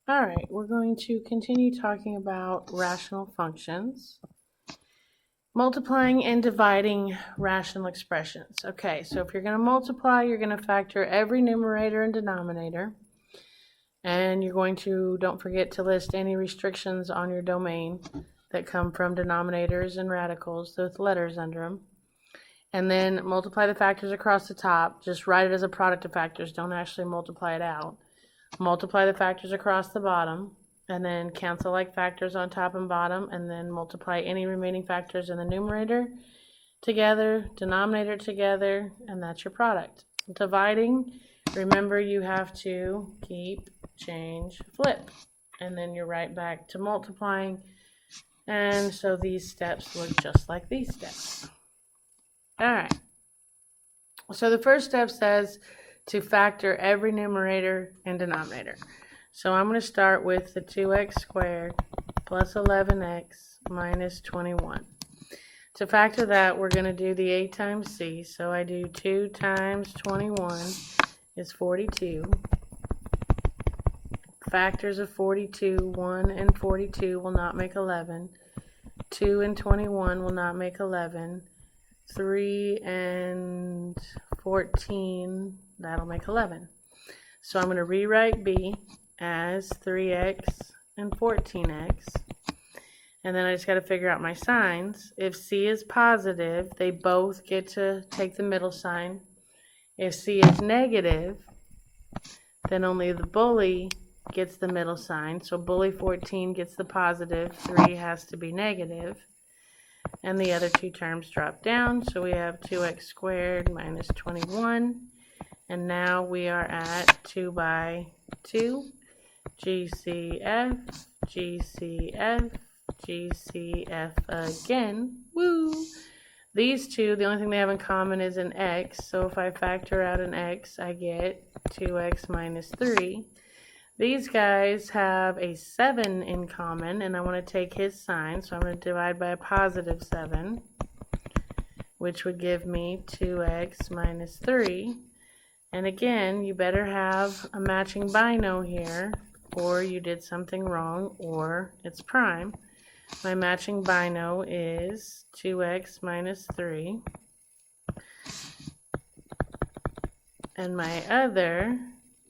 All right, we're going to continue talking about rational functions. Multiplying and dividing rational expressions. Okay, so if you're going to multiply, you're going to factor every numerator and denominator. And you're going to, don't forget to list any restrictions on your domain that come from denominators and radicals with letters under them. And then multiply the factors across the top. Just write it as a product of factors. Don't actually multiply it out. Multiply the factors across the bottom, and then cancel like factors on top and bottom, and then multiply any remaining factors in the numerator together, denominator together, and that's your product. Dividing, remember you have to keep, change, flip, and then you're right back to multiplying. And so these steps look just like these steps. All right. So the first step says to factor every numerator and denominator. So I'm going to start with the 2x squared plus 11x minus 21. To factor that, we're going to do the a times c. So I do 2 times 21 is 42. Factors of 42, 1 and 42 will not make 11. 2 and 21 will not make 11. 3 and 14, that'll make 11. So I'm going to rewrite b as 3x and 14x. And then I just got to figure out my signs. If c is positive, they both get to take the middle sign. If c is negative, then only the bully gets the middle sign. So bully 14 gets the positive, 3 has to be negative. And the other two terms drop down, so we have 2x squared minus 21. And now we are at 2 by 2. GCF, GCF, GCF again. Woo! These two, the only thing they have in common is an x. So if I factor out an x, I get 2x minus 3. These guys have a 7 in common, and I want to take his sign, so I'm going to divide by a positive 7, which would give me 2x minus 3. And again, you better have a matching bino here, or you did something wrong, or it's prime. My matching bino is 2x minus 3. And my other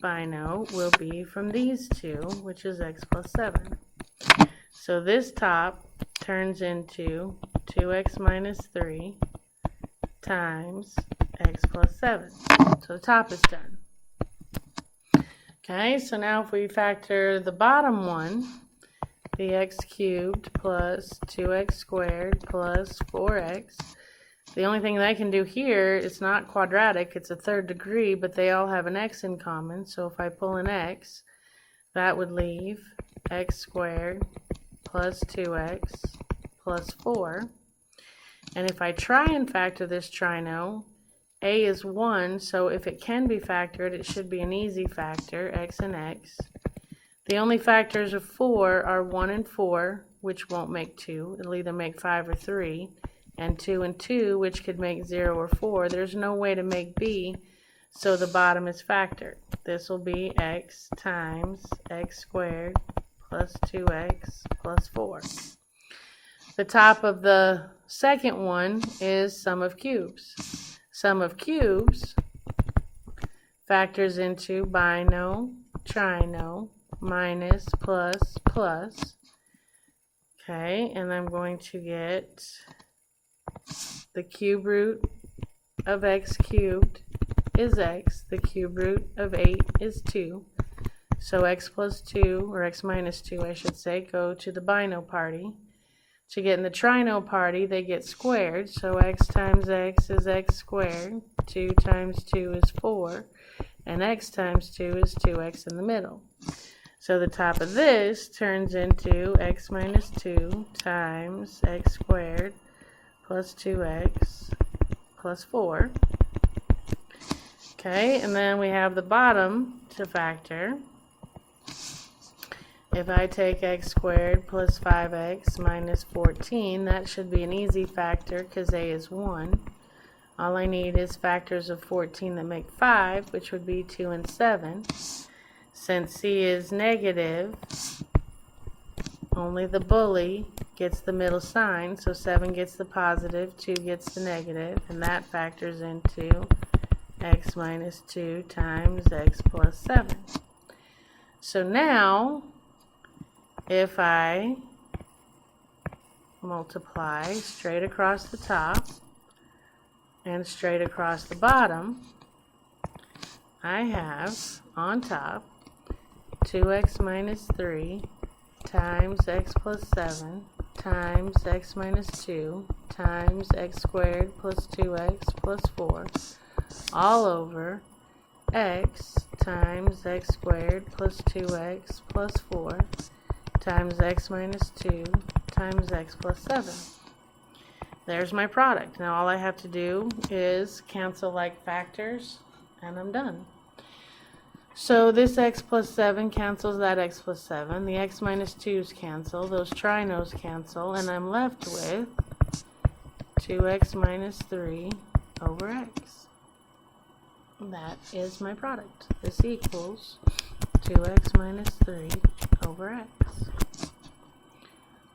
bino will be from these two, which is x plus 7. So this top turns into 2x minus 3 times x plus 7. So the top is done. Okay, so now if we factor the bottom one, the x cubed plus 2x squared plus 4x. The only thing that I can do here, it's not quadratic, it's a third degree, but they all have an x in common. So if I pull an x, that would leave x squared plus 2x plus 4. And if I try and factor this trino, a is 1, so if it can be factored, it should be an easy factor, x and x. The only factors of 4 are 1 and 4, which won't make 2. It'll either make 5 or 3. And 2 and 2, which could make 0 or 4. There's no way to make b, so the bottom is factored. This will be x times x squared plus 2x plus 4. The top of the second one is sum of cubes. Sum of cubes factors into bino, trino, minus, plus, plus. Okay, and I'm going to get the cube root of x cubed is x. The cube root of 8 is 2. So x plus 2, or x minus 2, I should say, go to the bino party. To get in the trino party, they get squared. So x times x is x squared. 2 times 2 is 4. And x times 2 is 2x in the middle. So the top of this turns into x minus 2 times x squared plus 2x plus 4. Okay, and then we have the bottom to factor. If I take x squared plus 5x minus 14, that should be an easy factor because a is 1. All I need is factors of 14 that make 5, which would be 2 and 7. Since C is negative, only the bully gets the middle sign, so 7 gets the positive, 2 gets the negative, and that factors into x minus 2 times x plus 7. So now, if I multiply straight across the top and straight across the bottom, I have on top 2x minus 3 times x plus 7 times x minus 2 times x squared plus 2x plus 4 all over x times x squared plus 2x plus 4 times x minus 2 times x plus 7. There's my product. Now all I have to do is cancel like factors, and I'm done. So this x plus 7 cancels that x plus 7. The x minus 2's cancel. Those trinos cancel. And I'm left with 2x minus 3 over x. That is my product. This equals 2x minus 3 over x.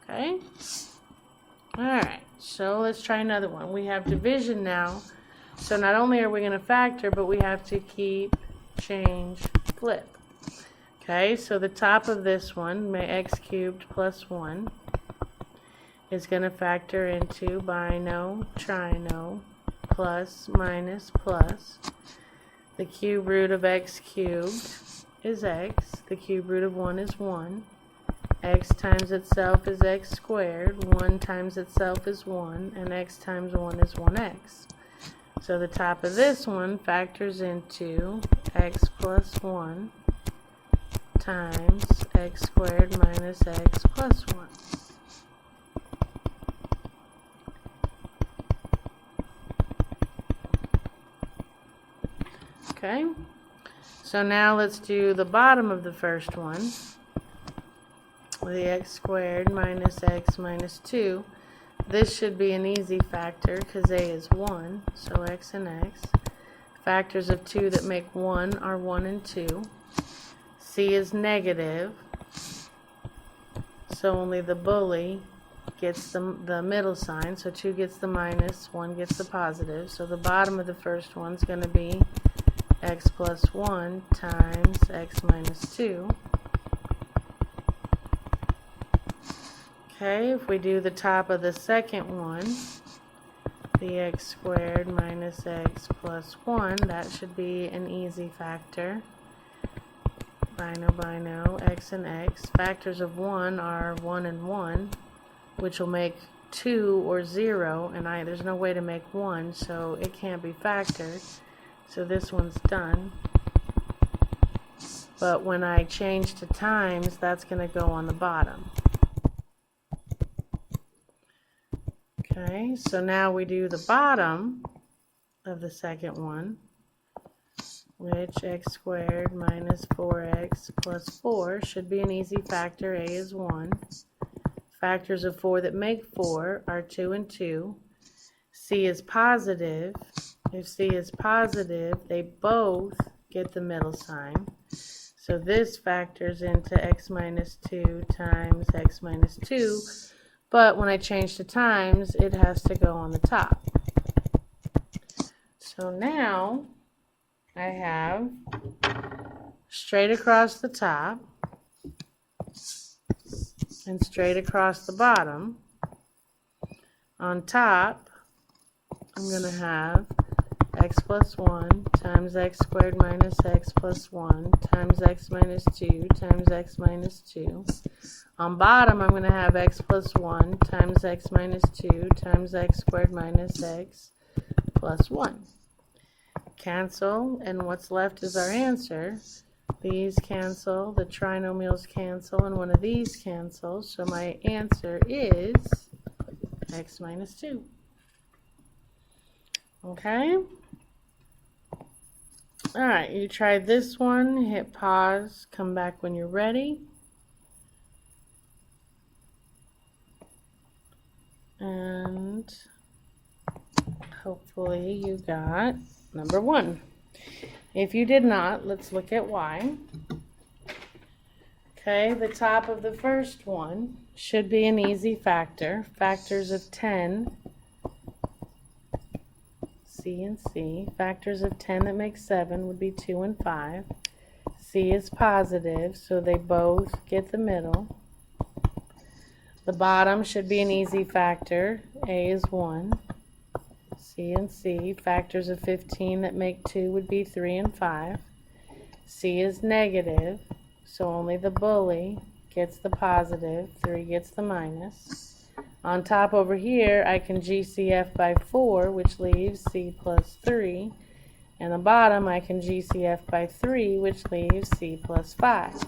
Okay? Alright, so let's try another one. We have division now. So not only are we going to factor, but we have to keep, change, flip. Okay, so the top of this one, my x cubed plus 1, is going to factor into bino, trino, plus, minus, plus. The cube root of x cubed is x. The cube root of 1 is 1. X times itself is x squared. 1 times itself is 1. And x times 1 is 1x. So the top of this one factors into x plus 1 times x squared minus x plus 1. Okay, so now let's do the bottom of the first one. The x squared minus x minus 2. This should be an easy factor because a is 1, so x and x. Factors of 2 that make 1 are 1 and 2. C is negative, so only the bully gets the middle sign, so 2 gets the minus, 1 gets the positive. So the bottom of the first one is going to be x plus 1 times x minus 2. Okay, if we do the top of the second one, the x squared minus x plus 1, that should be an easy factor. Bino, x and x. Factors of 1 are 1 and 1, which will make 2 or 0, and there's no way to make 1, so it can't be factored. So this one's done. But when I change to times, that's going to go on the bottom. Okay, so now we do the bottom of the second one, which x squared minus 4x plus 4 should be an easy factor. A is 1. Factors of 4 that make 4 are 2 and 2. C is positive. If C is positive, they both get the middle sign. So this factors into x minus 2 times x minus 2. But when I change to times, it has to go on the top. So now I have straight across the top and straight across the bottom. On top, I'm going to have x plus 1 times x squared minus x plus 1 times x minus 2 times x minus 2. On bottom, I'm going to have x plus 1 times x minus 2 times x squared minus x plus 1. Cancel, and what's left is our answer. These cancel, the trinomials cancel, and one of these cancels. So my answer is x minus 2. Okay? Alright, you try this one, hit pause, come back when you're ready. And hopefully you got number 1. If you did not, let's look at why. Okay, the top of the first one should be an easy factor. Factors of 10, C and C. Factors of 10 that make 7 would be 2 and 5. C is positive, so they both get the middle. The bottom should be an easy factor. A is 1. C and C. Factors of 15 that make 2 would be 3 and 5. C is negative, so only the bully gets the positive, 3 gets the minus. On top over here, I can GCF by 4, which leaves C plus 3. And the bottom, I can GCF by 3, which leaves C plus 5.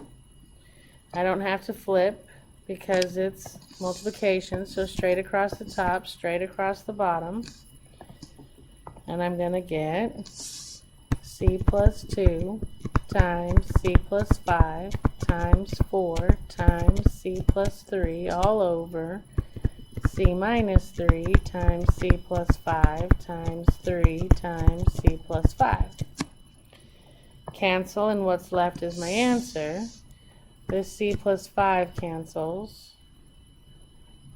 I don't have to flip because it's multiplication, so straight across the top, straight across the bottom. And I'm going to get C plus 2 times C plus 5 times 4 times C plus 3 all over C minus 3 times C plus 5 times 3 times C plus 5. Cancel, and what's left is my answer. This C plus 5 cancels,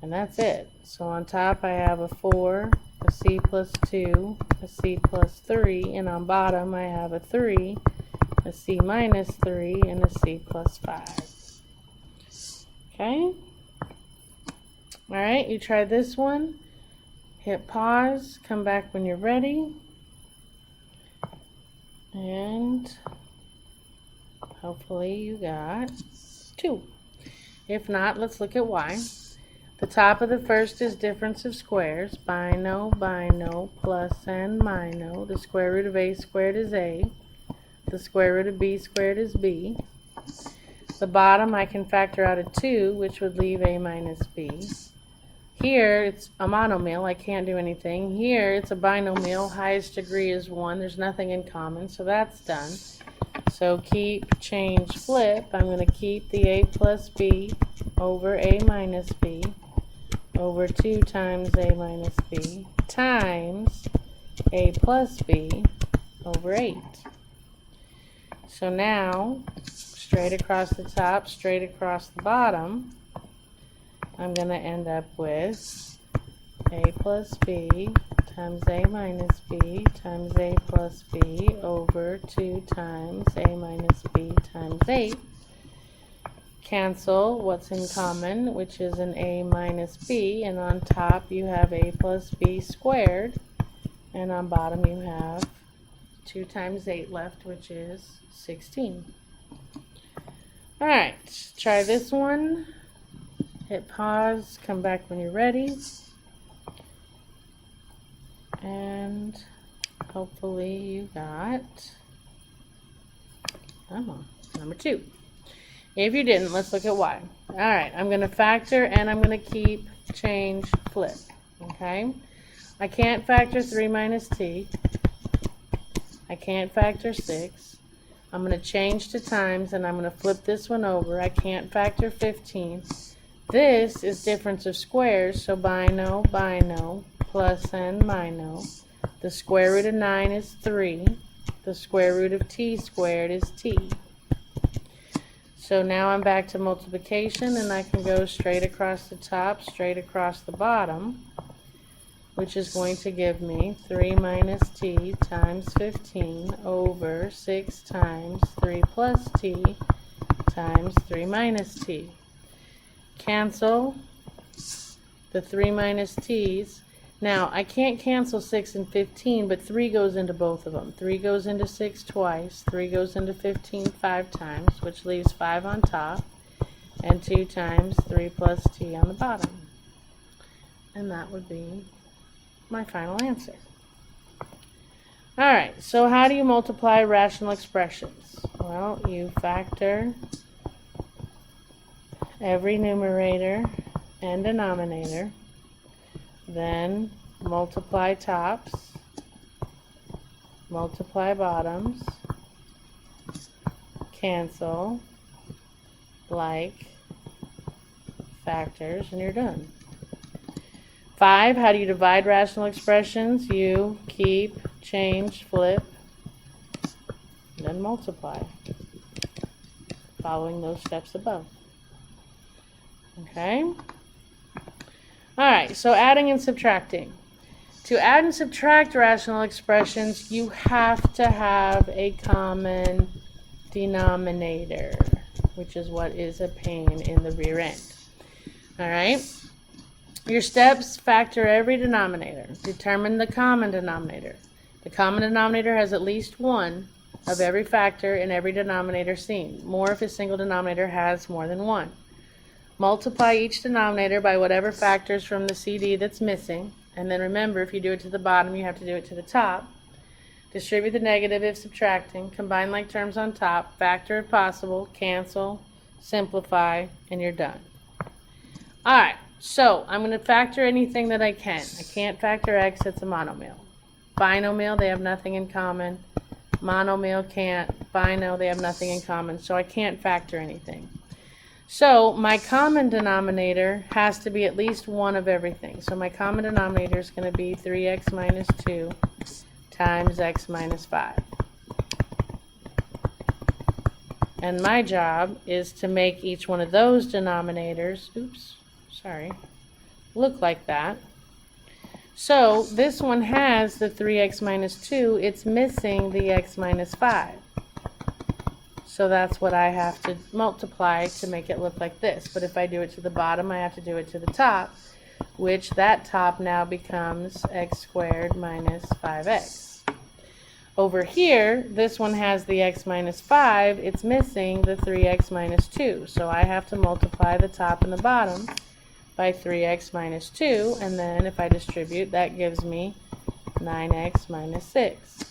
and that's it. So on top I have a 4, a C plus 2, a C plus 3, and on bottom I have a 3, a C minus 3, and a C plus 5. Okay? Alright, you try this one. Hit pause, come back when you're ready. And hopefully you got 2. If not, let's look at why. The top of the first is difference of squares. Bino, bino, plus and mino. The square root of a squared is a. The square root of b squared is b. The bottom I can factor out a 2, which would leave a minus b. Here it's a monomial, I can't do anything. Here it's a binomial, highest degree is 1, there's nothing in common, so that's done. So keep, change, flip. I'm going to keep the a plus b over a minus b over 2 times a minus b times a plus b over 8. So now, straight across the top, straight across the bottom, I'm going to end up with a plus b times a minus b times a plus b over 2 times a minus b times 8. Cancel what's in common, which is an a minus b, and on top you have a plus b squared, and on bottom you have 2 times 8 left, which is 16. Alright, try this one. Hit pause, come back when you're ready, and hopefully you got number 2. If you didn't, let's look at why. Alright, I'm going to factor and I'm going to keep, change, flip. Okay? I can't factor 3 minus t. I can't factor 6. I'm going to change to times and I'm going to flip this one over. I can't factor 15. This is difference of squares, so bino, bino, plus and mino. The square root of 9 is 3. The square root of t squared is t. So now I'm back to multiplication, and I can go straight across the top, straight across the bottom, which is going to give me 3 minus t times 15 over 6 times 3 plus t times 3 minus t. Cancel the 3 minus t's. Now, I can't cancel 6 and 15, but 3 goes into both of them. 3 goes into 6 twice. 3 goes into 15 5 times, which leaves 5 on top, and 2 times 3 plus t on the bottom. And that would be my final answer. Alright, so how do you multiply rational expressions? Well, you factor every numerator and denominator, then multiply tops, multiply bottoms, cancel, like factors, and you're done. 5, how do you divide rational expressions? You keep, change, flip, then multiply. following those steps above. Okay? Alright, so adding and subtracting. To add and subtract rational expressions, you have to have a common denominator, which is what is a pain in the rear end. Alright? Your steps: factor every denominator. Determine the common denominator. The common denominator has at least one of every factor in every denominator seen. More if a single denominator has more than one. Multiply each denominator by whatever factors from the CD that's missing. And then remember, if you do it to the bottom, you have to do it to the top. Distribute the negative if subtracting. Combine like terms on top. Factor if possible. Cancel. Simplify. And you're done. Alright, so I'm going to factor anything that I can. I can't factor x, it's a monomial. Binomial, they have nothing in common. Monomial can't. Bino, they have nothing in common. So I can't factor anything. So my common denominator has to be at least one of everything. So my common denominator is going to be 3x minus 2 times x minus 5. And my job is to make each one of those denominators, look like that. So this one has the 3x minus 2. It's missing the x minus 5. So that's what I have to multiply to make it look like this. But if I do it to the bottom, I have to do it to the top, which that top now becomes x squared minus 5x. Over here, this one has the x minus 5. It's missing the 3x minus 2. So I have to multiply the top and the bottom by 3x minus 2. And then if I distribute, that gives me 9x minus 6.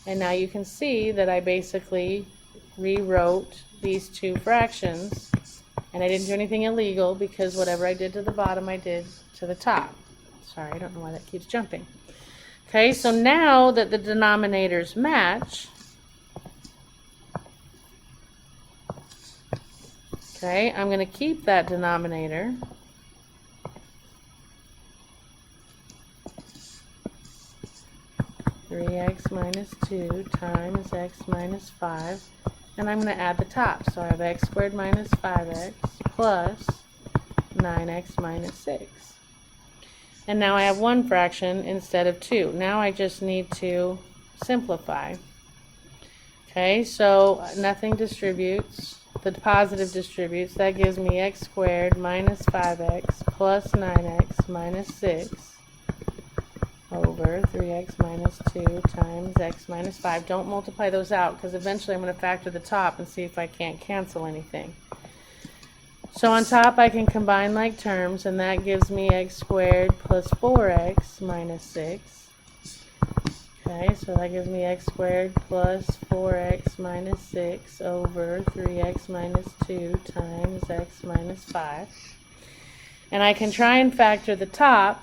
And now you can see that I basically rewrote these two fractions, and I didn't do anything illegal because whatever I did to the bottom I did to the top. Sorry, I don't know why that keeps jumping. Okay, so now that the denominators match, okay, I'm going to keep that denominator. X minus 2 times x minus 5, and I'm going to add the top. So I have x squared minus 5x plus 9x minus 6. And now I have one fraction instead of two. Now I just need to simplify. Okay, so nothing distributes. The positive distributes. That gives me x squared minus 5x plus 9x minus 6 over 3x minus 2 times x minus 5. Don't multiply those out because eventually I'm going to factor the top and see if I can't cancel anything. So on top I can combine like terms, and that gives me x squared plus 4x minus 6. Okay, so that gives me x squared plus 4x minus 6 over 3x minus 2 times x minus 5. And I can try and factor the top.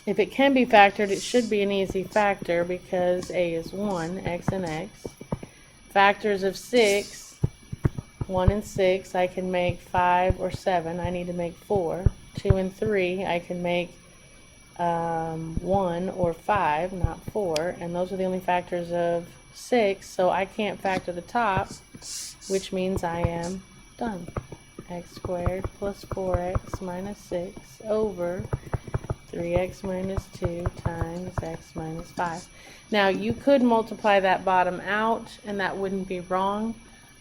If it can be factored, it should be an easy factor because a is 1, x and x. Factors of 6, 1 and 6, I can make 5 or 7. I need to make 4. 2 and 3, I can make 1 or 5, not 4. And those are the only factors of 6, so I can't factor the top, which means I am done. X squared plus 4x minus 6 over 3x minus 2 times x minus 5. Now you could multiply that bottom out and that wouldn't be wrong.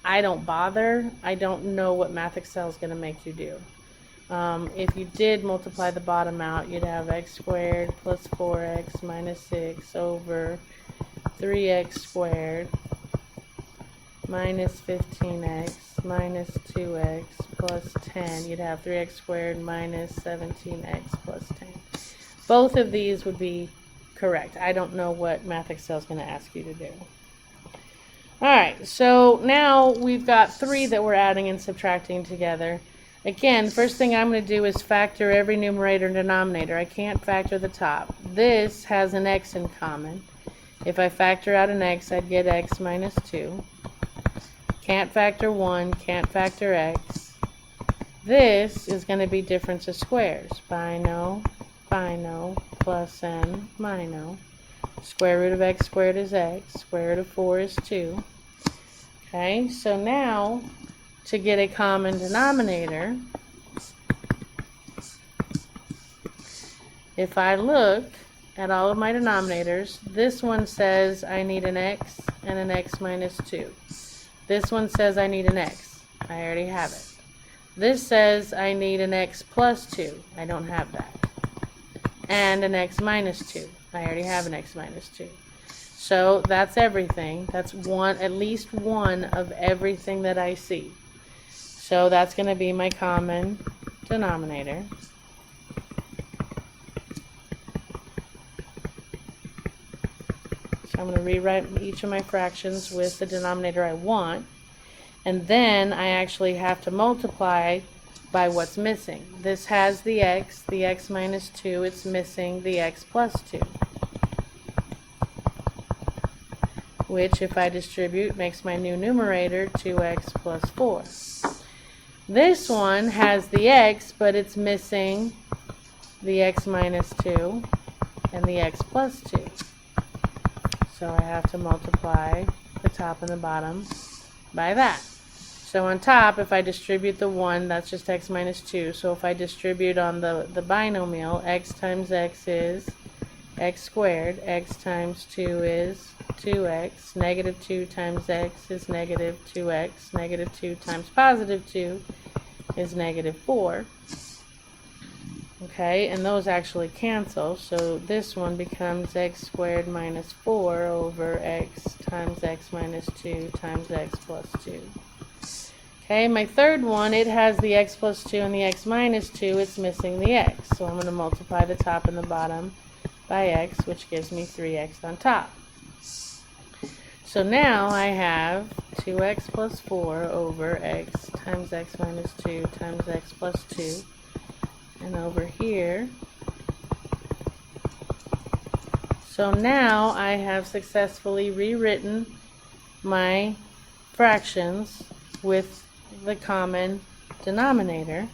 I don't bother. I don't know what Math Excel is going to make you do. If you did multiply the bottom out, you'd have x squared plus 4x minus 6 over 3x squared minus 15x minus 2x plus 10. You'd have 3x squared minus 17x plus 10. Both of these would be correct. I don't know what Math Excel is going to ask you to do. Alright, so now we've got 3 that we're adding and subtracting together. Again, first thing I'm going to do is factor every numerator and denominator. I can't factor the top. This has an x in common. If I factor out an x, I'd get x minus 2. Can't factor 1, can't factor x. This is going to be difference of squares. Bino plus n mino. Square root of x squared is x. Square root of 4 is 2. Okay, so now to get a common denominator, if I look at all of my denominators, this one says I need an x and an x minus 2. This one says I need an x. I already have it. This says I need an x plus 2. I don't have that. And an x minus 2. I already have an x minus 2. So that's everything. That's at least one of everything that I see. So that's going to be my common denominator. So I'm going to rewrite each of my fractions with the denominator I want. And then I actually have to multiply by what's missing. This has the x minus 2. It's missing the x plus 2. Which, if I distribute, makes my new numerator 2x plus 4. This one has the x, but it's missing the x minus 2 and the x plus 2. So I have to multiply the top and the bottom by that. So on top, if I distribute the 1, that's just x minus 2. So if I distribute on the binomial, x times x is x squared, x times 2 is 2x, negative 2 times x is negative 2x, negative 2 times positive 2 is negative 4. Okay, and those actually cancel, so this one becomes x squared minus 4 over x times x minus 2 times x plus 2. Okay, my third one, it has the x plus 2 and the x minus 2. It's missing the x. So I'm going to multiply the top and the bottom by x, which gives me 3x on top. So now I have 2x plus 4 over x times x minus 2 times x plus 2. And over here. So now I have successfully rewritten my fractions with the common denominator.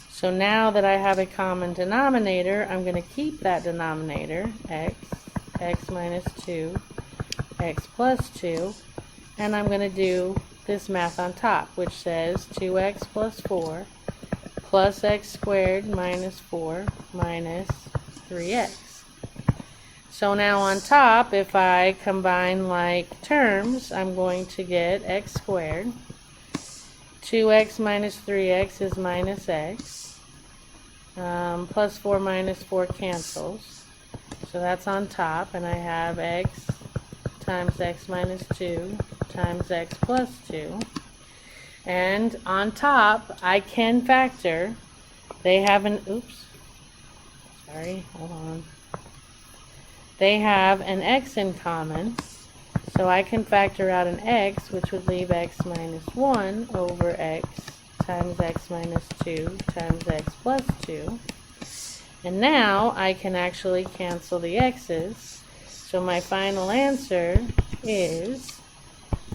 So now that I have a common denominator, I'm going to keep that denominator, x minus 2, x plus 2, and I'm going to do this math on top, which says 2x plus 4 plus x squared minus 4 minus 3x. So now on top, if I combine like terms, I'm going to get x squared. 2x minus 3x is minus x. Plus 4 minus 4 cancels. So that's on top, and I have x times x minus 2 times x plus 2. And on top, I can factor. They have an, hold on. They have an x in common, so I can factor out an x, which would leave x minus 1 over x times x minus 2 times x plus 2. And now I can actually cancel the x's. So my final answer is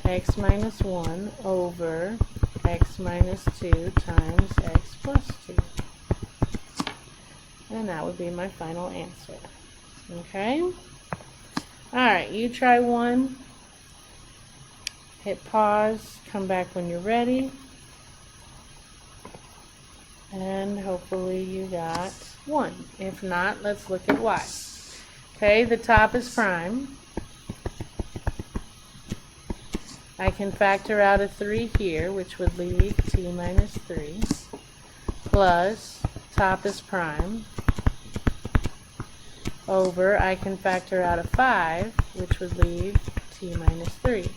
x minus 1 over x minus 2 times x plus 2. And that would be my final answer. Okay? Alright, you try one. Hit pause. Come back when you're ready. And hopefully you got 1. If not, let's look at y. Okay, the top is prime. I can factor out a 3 here, which would leave t minus 3, plus top is prime, over, I can factor out a 5, which would leave t minus 3.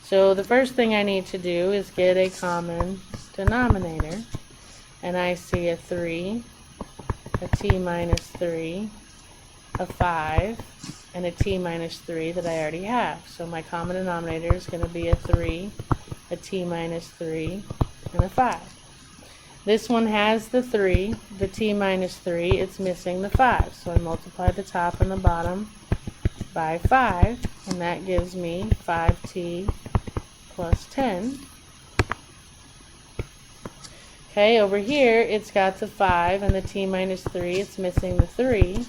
So the first thing I need to do is get a common denominator, and I see a 3, a t minus 3, a 5, and a t minus 3 that I already have. So my common denominator is going to be a 3, a t minus 3, and a 5. This one has the 3, the t minus 3, it's missing the 5. So I multiply the top and the bottom by 5, and that gives me 5t plus 10. Okay, over here it's got the 5 and the t minus 3, it's missing the 3.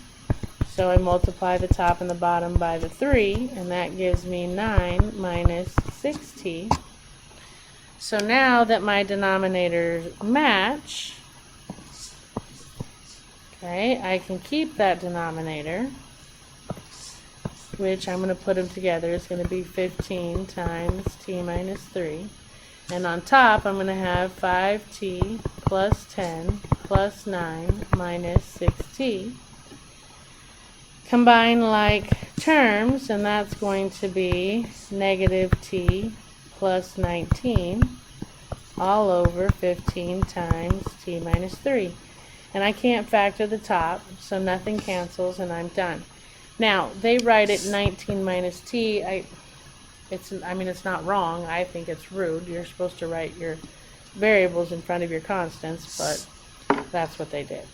So I multiply the top and the bottom by the 3, and that gives me 9 minus 6t. So now that my denominators match, okay, I can keep that denominator, which I'm going to put them together. It's going to be 15 times t minus 3. And on top, I'm going to have 5t plus 10 plus 9 minus 6t. Combine like terms, and that's going to be negative t plus 19 all over 15 times t minus 3. And I can't factor the top, so nothing cancels, and I'm done. Now, they write it 19 minus t. I mean, it's not wrong. I think it's rude. You're supposed to write your variables in front of your constants, but that's what they did.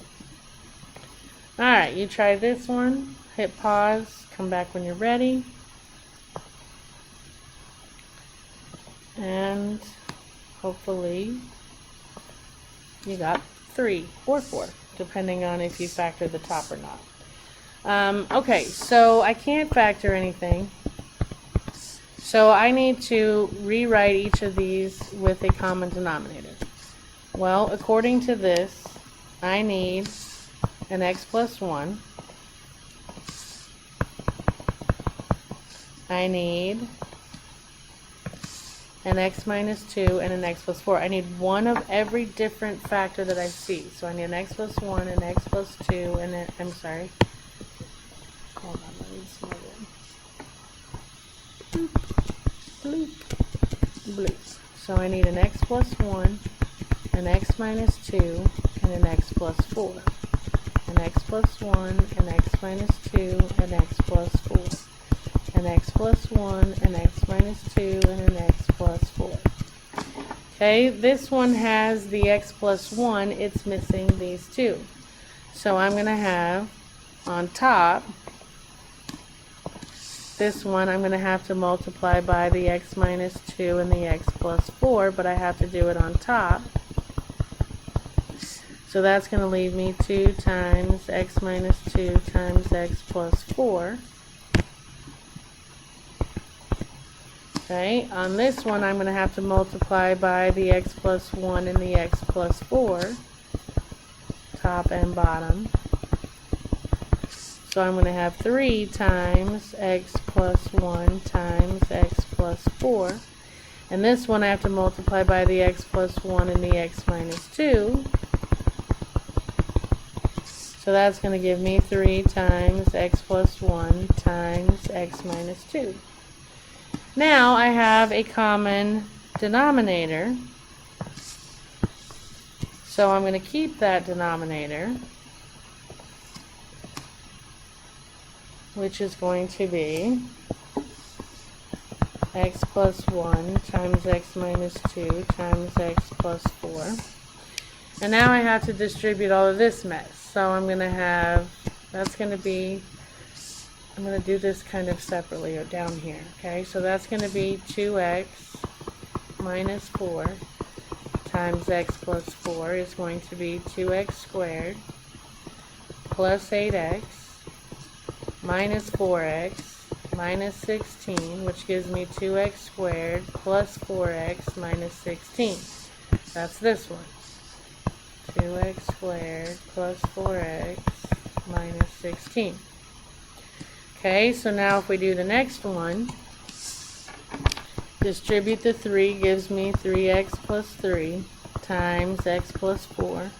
Alright, you try this one. Hit pause. Come back when you're ready. And hopefully you got 3 or 4, depending on if you factor the top or not. Okay, so I can't factor anything. So I need to rewrite each of these with a common denominator. Well, according to this, I need an x plus 1. I need an x minus 2 and an x plus 4. I need one of every different factor that I see. So I need an x plus 1, an x plus 2, and an, I'm sorry. Hold on, let me smell it. Bloop, bloop. So I need an x plus 1, an x minus 2, and an x plus 4. An x plus 1, an x minus 2, an x plus 4. An x plus 1, an x minus 2, and an x plus 4. Okay, this one has the x plus 1. It's missing these two. So I'm going to have on top, this one I'm going to have to multiply by the x minus 2 and the x plus 4, but I have to do it on top. So that's going to leave me 2 times x minus 2 times x plus 4. Okay, on this one I'm going to have to multiply by the x plus 1 and the x plus 4, top and bottom. So I'm going to have 3 times x plus 1 times x plus 4. And this one I have to multiply by the x plus 1 and the x minus 2. So that's going to give me 3 times x plus 1 times x minus 2. Now I have a common denominator. So I'm going to keep that denominator, which is going to be x plus 1 times x minus 2 times x plus 4. And now I have to distribute all of this mess. So I'm going to have, that's going to be, I'm going to do this kind of separately or down here. Okay, so that's going to be 2x minus 4 times x plus 4 is going to be 2x squared plus 8x minus 4x minus 16, which gives me 2x squared plus 4x minus 16. That's this one. 2x squared plus 4x minus 16. Okay, so now if we do the next one, distribute the 3 gives me 3x plus 3 times x plus 4.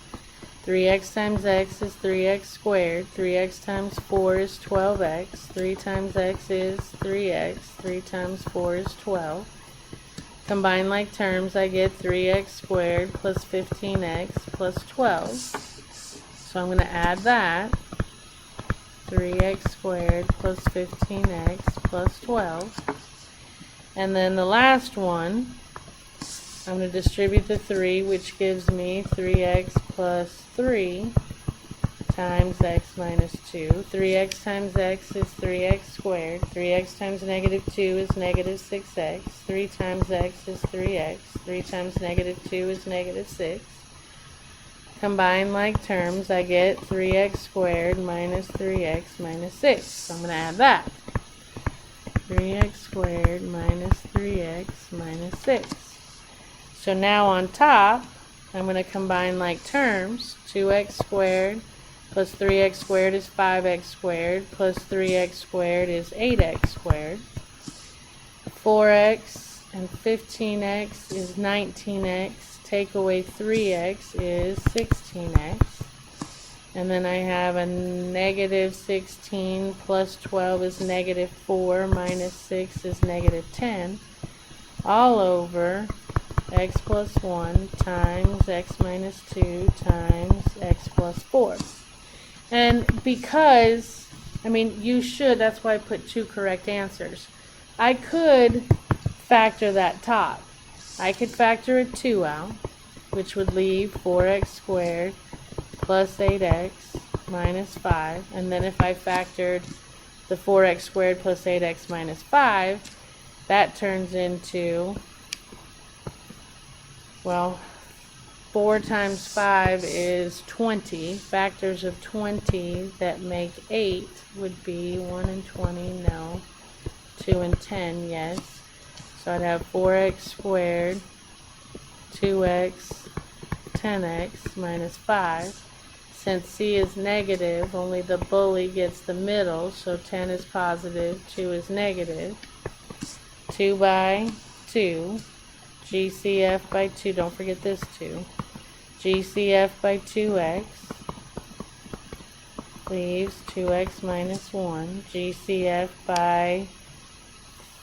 3x times x is 3x squared. 3x times 4 is 12x. 3 times x is 3x. 3 times 4 is 12. Combine like terms, I get 3x squared plus 15x plus 12. So I'm going to add that. 3x squared plus 15x plus 12. And then the last one, I'm going to distribute the 3, which gives me 3x plus 3 times x minus 2. 3x times x is 3x squared. 3x times negative 2 is negative 6x. 3 times x is 3x. 3 times negative 2 is negative 6. combine like terms, I get 3x squared minus 3x minus 6. So I'm going to add that. 3x squared minus 3x minus 6. So now on top, I'm going to combine like terms. 2x squared plus 3x squared is 5x squared plus 3x squared is 8x squared. 4x and 15x is 19x. Take away 3x is 16x. And then I have a negative 16 plus 12 is negative 4 minus 6 is negative 10. All over x plus 1 times x minus 2 times x plus 4. And because, you should, that's why I put 2 correct answers. I could factor that top. I could factor a 2 out, which would leave 4x squared plus 8x minus 5. And then if I factored the 4x squared plus 8x minus 5, that turns into, 4 times 5 is 20. Factors of 20 that make 8 would be 1 and 20, no. 2 and 10, yes. So I'd have 4x squared, 2x, 10x minus 5. Since c is negative, only the bully gets the middle, so 10 is positive, 2 is negative. 2 by 2, GCF by 2, don't forget this 2. GCF by 2x leaves 2x minus 1. GCF by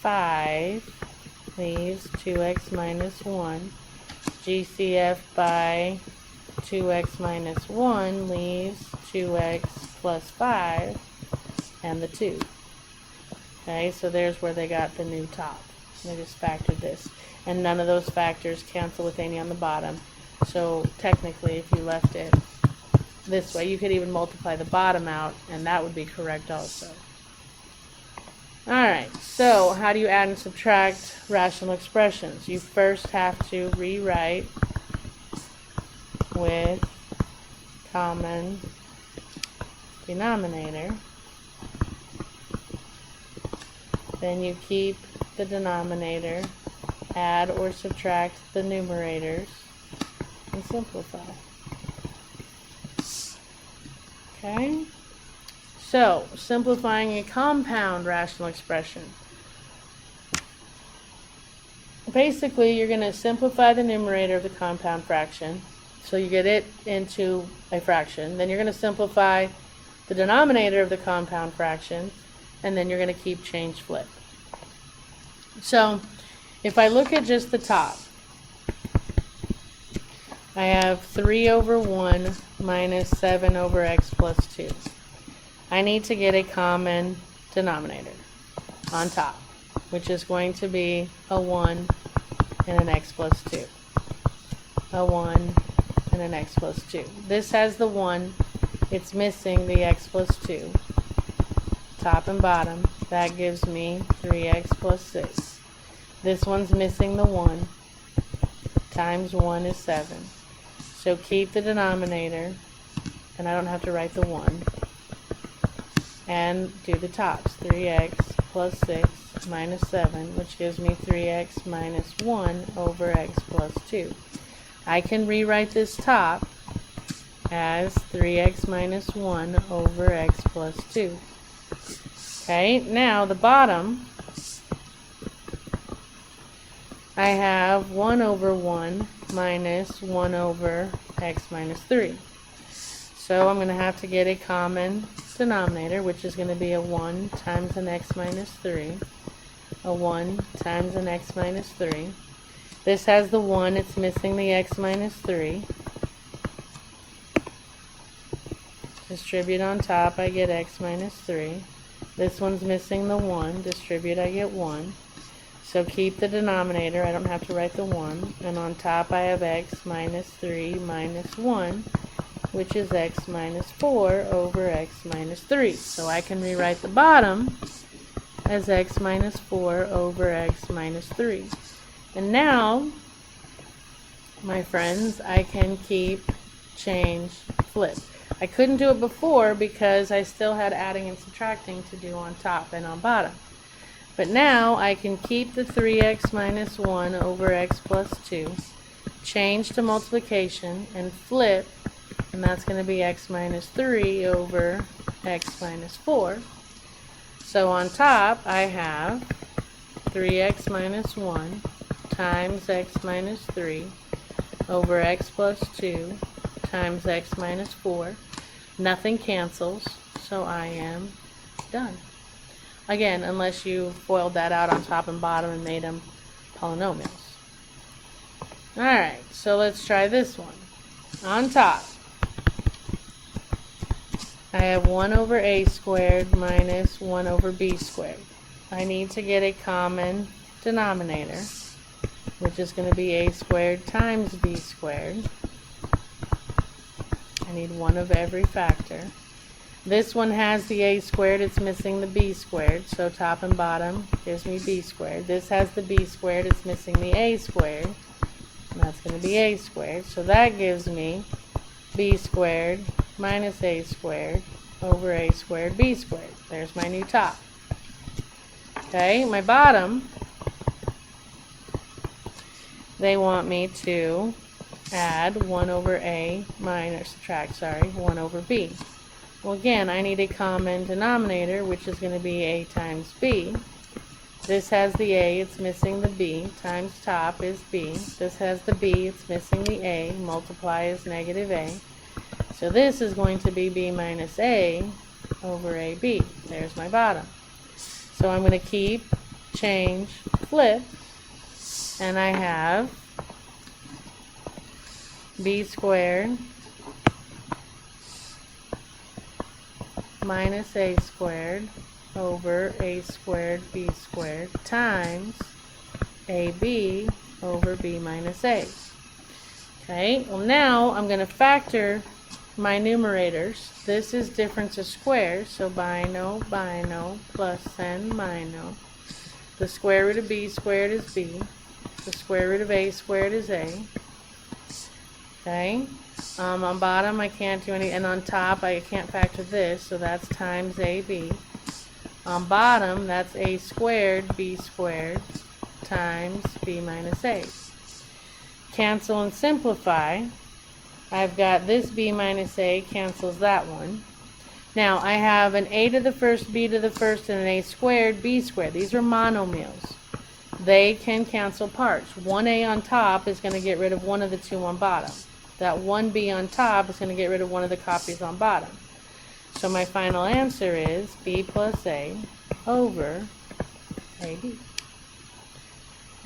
5 leaves 2x minus 1. GCF by 2x minus 1 leaves 2x plus 5 and the 2. Okay, so there's where they got the new top. They just factored this. And none of those factors cancel with any on the bottom. So technically, if you left it this way, you could even multiply the bottom out, and that would be correct also. Alright, so how do you add and subtract rational expressions? You first have to rewrite with common denominator. Then you keep the denominator, add or subtract the numerators, and simplify. Okay? So, simplifying a compound rational expression. Basically, you're going to simplify the numerator of the compound fraction. So you get it into a fraction. Then you're going to simplify the denominator of the compound fraction. And then you're going to keep change flip. So, if I look at just the top, I have 3 over 1 minus 7 over x plus 2. I need to get a common denominator on top, which is going to be a 1 and an x plus 2. A 1 and an x plus 2. This has the 1. It's missing the x plus 2. Top and bottom. That gives me 3x plus 6. This one's missing the 1. Times 1 is 7. So keep the denominator, and I don't have to write the 1. And do the tops. 3x plus 6 minus 7, which gives me 3x minus 1 over x plus 2. I can rewrite this top as 3x minus 1 over x plus 2. Okay, now the bottom, I have 1 over 1 minus 1 over x minus 3. So I'm going to have to get a common denominator, which is going to be a 1 times an x minus 3. A 1 times an x minus 3. This has the 1, it's missing the x minus 3. Distribute on top, I get x minus 3. This one's missing the 1. Distribute, I get 1. So keep the denominator. I don't have to write the 1. And on top, I have x minus 3 minus 1, which is x minus 4 over x minus 3. So I can rewrite the bottom as x minus 4 over x minus 3. And now, my friends, I can keep change, flip. I couldn't do it before because I still had adding and subtracting to do on top and on bottom. But now I can keep the 3x minus 1 over x plus 2, change to multiplication, and flip, and that's going to be x minus 3 over x minus 4. So on top I have 3x minus 1 times x minus 3 over x plus 2 times x minus 4. Nothing cancels, so I am done. Again, unless you foiled that out on top and bottom and made them polynomials. Alright, so let's try this one. On top, I have 1 over a squared minus 1 over b squared. I need to get a common denominator, which is going to be a squared times b squared. I need one of every factor. This one has the a squared, it's missing the b squared, so top and bottom gives me b squared. This has the b squared, it's missing the a squared, and that's going to be a squared. So that gives me b squared minus a squared over a squared b squared. There's my new top. Okay, my bottom, they want me to add 1 over a minus, subtract, 1 over b. Well, again, I need a common denominator, which is going to be a times b. This has the a, it's missing the b, times top is b. This has the b, it's missing the a, multiply is negative a. So this is going to be b minus a over ab. There's my bottom. So I'm going to keep, change, flip, and I have b squared minus a squared over a squared b squared times ab over b minus a. Okay, well now I'm going to factor my numerators. This is difference of squares, so bino, plus and mino. The square root of b squared is b. The square root of a squared is a. Okay, on bottom I can't do any, and on top I can't factor this, so that's times ab. On bottom, that's a squared b squared times b minus a. Cancel and simplify. I've got this b minus a cancels that one. Now I have an a to the first, b to the first, and an a squared, b squared. These are monomials. They can cancel parts. 1a on top is going to get rid of one of the two on bottom. That 1b on top is going to get rid of one of the copies on bottom. So my final answer is b plus a over ab.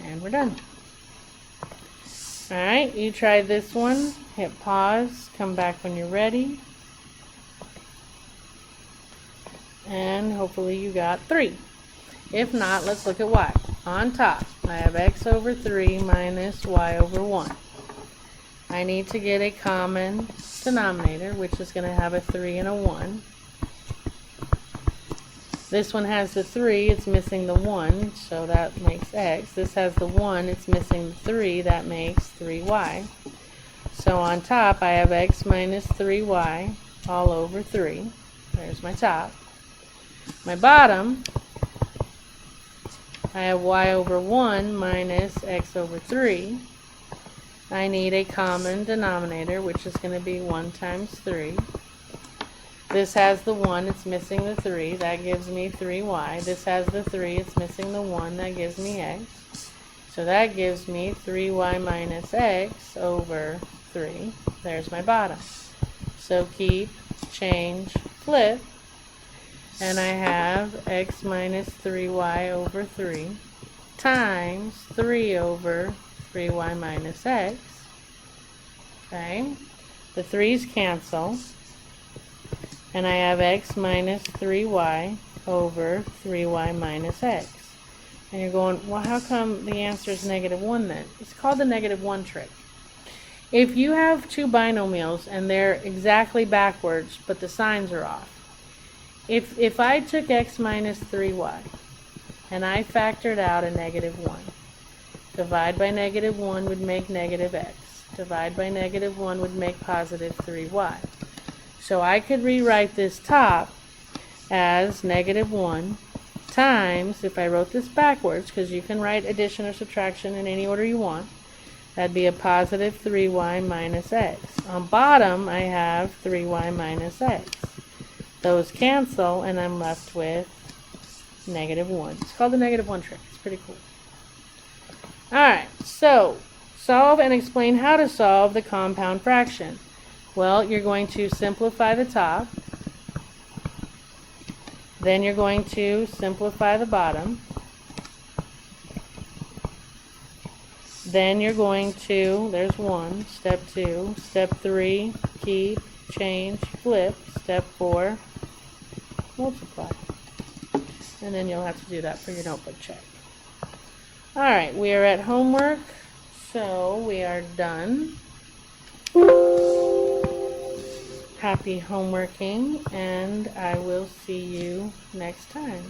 And we're done. Alright, you try this one. Hit pause. Come back when you're ready. And hopefully you got 3. If not, let's look at y. On top, I have x over 3 minus y over 1. I need to get a common denominator, which is going to have a 3 and a 1. This one has the 3, it's missing the 1, so that makes x. This has the 1, it's missing the 3, that makes 3y. So on top, I have x minus 3y all over 3. There's my top. My bottom, I have y over 1 minus x over 3. I need a common denominator, which is going to be 1 times 3. This has the 1, it's missing the 3, that gives me 3y. This has the 3, it's missing the 1, that gives me x. So that gives me 3y minus x over 3. There's my bottom. So keep, change, flip, and I have x minus 3y over 3 times 3 over 3y minus x. Okay, the 3's cancel, and I have x minus 3y over 3y minus x. And you're going, well, how come the answer is -1 then? It's called the -1 trick. If you have two binomials and they're exactly backwards, but the signs are off, if I took x minus 3y and I factored out a -1, divide by -1 would make -x. divide by negative 1 would make positive 3y. So I could rewrite this top as negative 1 times, if I wrote this backwards, because you can write addition or subtraction in any order you want, that'd be a positive 3y minus x. On bottom, I have 3y minus x. Those cancel, and I'm left with negative 1. It's called the negative 1 trick. It's pretty cool. Alright, so solve and explain how to solve the compound fraction. Well, you're going to simplify the top. Then you're going to simplify the bottom. Then you're going to, there's 1, step 2, step 3, keep, change, flip, step 4, multiply. And then you'll have to do that for your notebook check. Alright, we are at homework, so we are done. Happy homeworking, and I will see you next time.